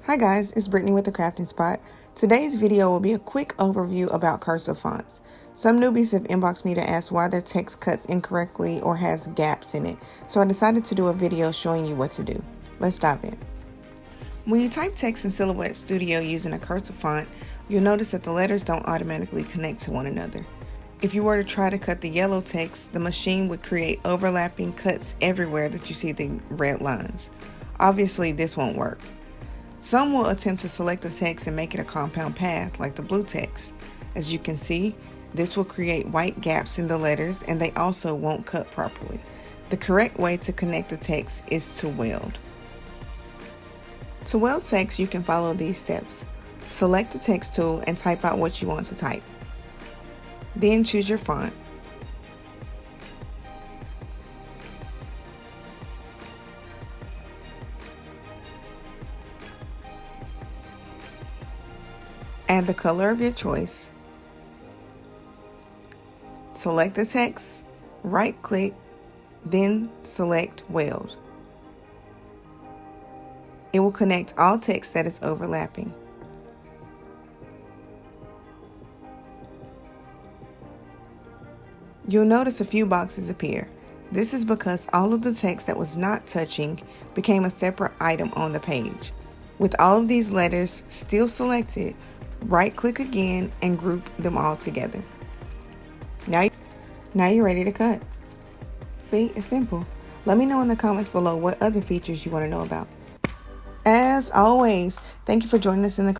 Hi guys, it's Brittany with the Crafting Spot. Today's video will be a quick overview about cursive fonts. Some newbies have inboxed me to ask why their text cuts incorrectly or has gaps in it, so I decided to do a video showing you what to do. Let's dive in. When you type text in Silhouette Studio using a cursive font, you'll notice that the letters don't automatically connect to one another. If you were to try to cut the yellow text, the machine would create overlapping cuts everywhere that you see the red lines. Obviously, this won't work. Some will attempt to select the text and make it a compound path, like the blue text. As you can see, this will create white gaps in the letters, and they also won't cut properly. The correct way to connect the text is to weld. To weld text, you can follow these steps. Select the text tool and type out what you want to type. Then choose your font. Add the color of your choice. Select the text, right-click, then select Weld. It will connect all text that is overlapping. You'll notice a few boxes appear. This is because all of the text that was not touching became a separate item on the page. With all of these letters still selected, right-click again and group them all together. Now you're ready to cut. See, it's simple. Let me know in the comments below what other features you want to know about. As always, thank you for joining us in the